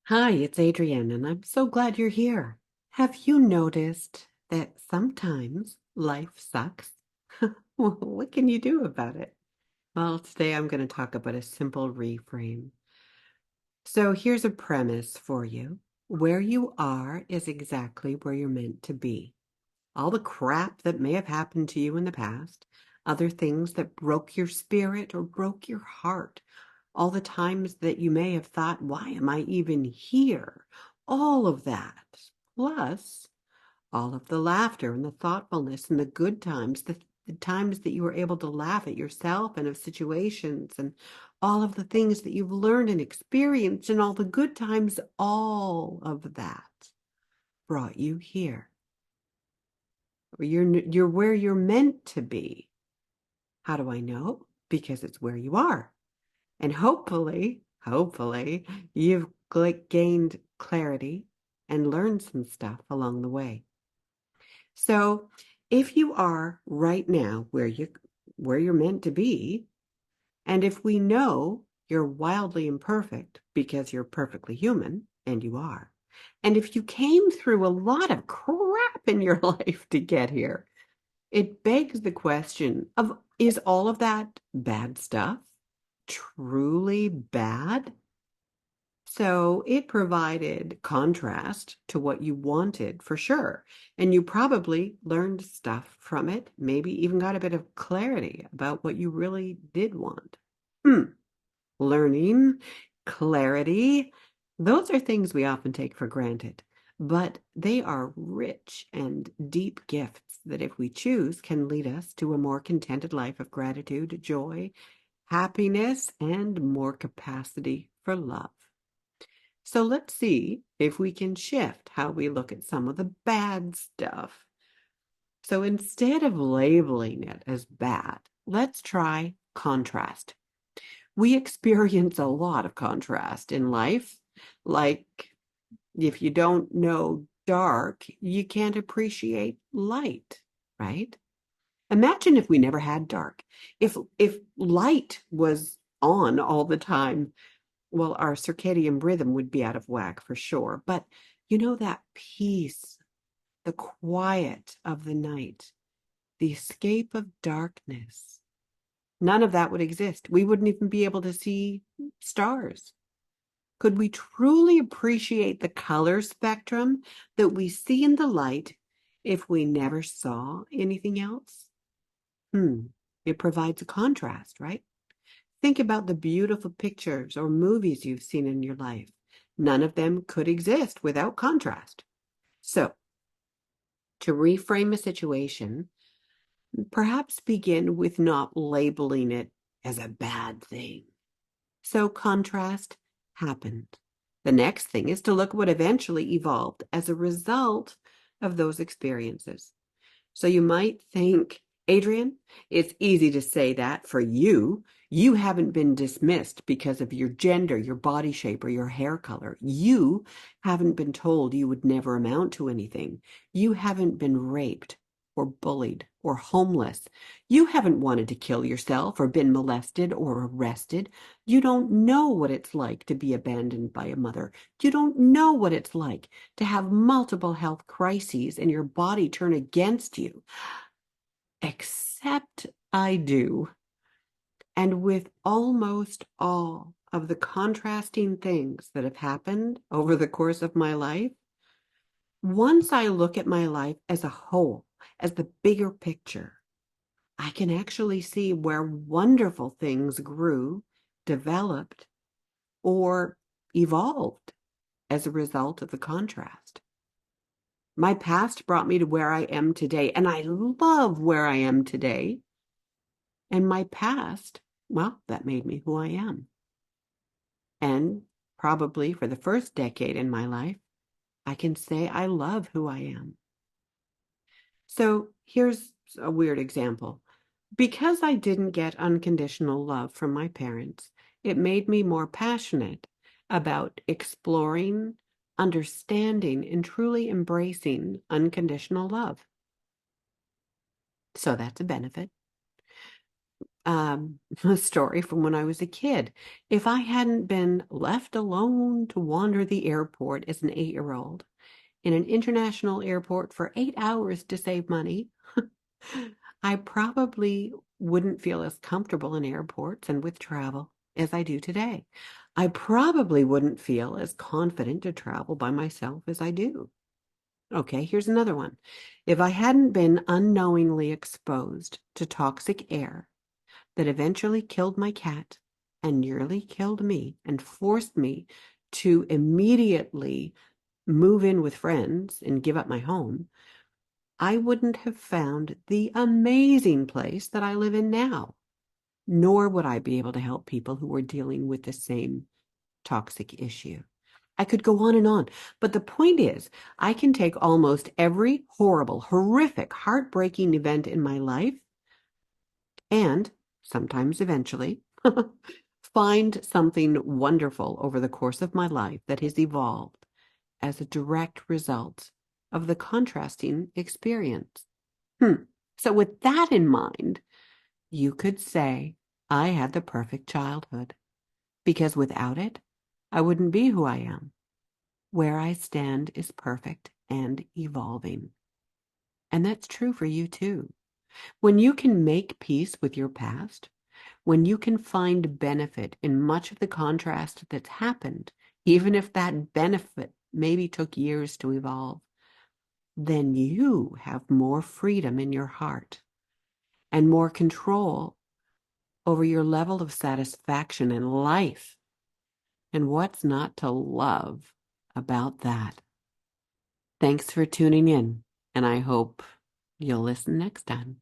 Hi, it's Adrienne, and I'm so glad you're here. Have you noticed that sometimes life sucks? Well, what can you do about it? Well, today I'm going to talk about a simple reframe. So here's a premise for you. Where you are is exactly where you're meant to be. All the crap that may have happened to you in the past, other things that broke your spirit or broke your heart, all the times that you may have thought, why am I even here? All of that, plus all of the laughter and the thoughtfulness and the good times, the times that you were able to laugh at yourself and of situations and all of the things that you've learned and experienced and all the good times, all of that brought you here. You're where you're meant to be. How do I know? Because it's where you are. And hopefully, you've gained clarity and learned some stuff along the way. So, if you are right now where you're meant to be, and if we know you're wildly imperfect because you're perfectly human, and you are, and if you came through a lot of crap in your life to get here, it begs the question of, is all of that bad stuff truly bad? So it provided contrast to what you wanted for sure. And you probably learned stuff from it, maybe even got a bit of clarity about what you really did want. Learning, clarity, those are things we often take for granted, but they are rich and deep gifts that, if we choose, can lead us to a more contented life of gratitude, joy, happiness, and more capacity for love. So let's see if we can shift how we look at some of the bad stuff. So instead of labeling it as bad, let's try contrast. We experience a lot of contrast in life. Like, if you don't know dark, you can't appreciate light, right? Imagine if we never had dark. If light was on all the time, well, our circadian rhythm would be out of whack for sure. But that peace, the quiet of the night, the escape of darkness, none of that would exist. We wouldn't even be able to see stars. Could we truly appreciate the color spectrum that we see in the light if we never saw anything else? It provides a contrast, right? Think about the beautiful pictures or movies you've seen in your life. None of them could exist without contrast. So, to reframe a situation, perhaps begin with not labeling it as a bad thing. So, contrast happened. The next thing is to look what eventually evolved as a result of those experiences. So you might think, Adrienne, it's easy to say that for you. You haven't been dismissed because of your gender, your body shape, or your hair color. You haven't been told you would never amount to anything. You haven't been raped or bullied or homeless. You haven't wanted to kill yourself or been molested or arrested. You don't know what it's like to be abandoned by a mother. You don't know what it's like to have multiple health crises and your body turn against you. Except I do. And with almost all of the contrasting things that have happened over the course of my life, once I look at my life as a whole, as the bigger picture, I can actually see where wonderful things grew, developed, or evolved as a result of the contrast. My past brought me to where I am today, and I love where I am today. And my past, well, that made me who I am. And probably for the first decade in my life, I can say I love who I am. So here's a weird example. Because I didn't get unconditional love from my parents, it made me more passionate about exploring, understanding, and truly embracing unconditional love. So that's a benefit. a story from when I was a kid. If I hadn't been left alone to wander the airport as an 8-year-old in an international airport for 8 hours to save money, I probably wouldn't feel as comfortable in airports and with travel as I do today. I probably wouldn't feel as confident to travel by myself as I do. Okay, here's another one. If I hadn't been unknowingly exposed to toxic air that eventually killed my cat and nearly killed me and forced me to immediately move in with friends and give up my home, I wouldn't have found the amazing place that I live in now, nor would I be able to help people who were dealing with the same toxic issue. I could go on and on, but the point is, I can take almost every horrible, horrific, heartbreaking event in my life and sometimes eventually find something wonderful over the course of my life that has evolved as a direct result of the contrasting experience. So with that in mind, you could say I had the perfect childhood because without it, I wouldn't be who I am. Where I stand is perfect and evolving. And that's true for you too. When you can make peace with your past, when you can find benefit in much of the contrast that's happened, even if that benefit maybe took years to evolve, then you have more freedom in your heart and more control over your level of satisfaction in life. And what's not to love about that? Thanks for tuning in, and I hope you'll listen next time.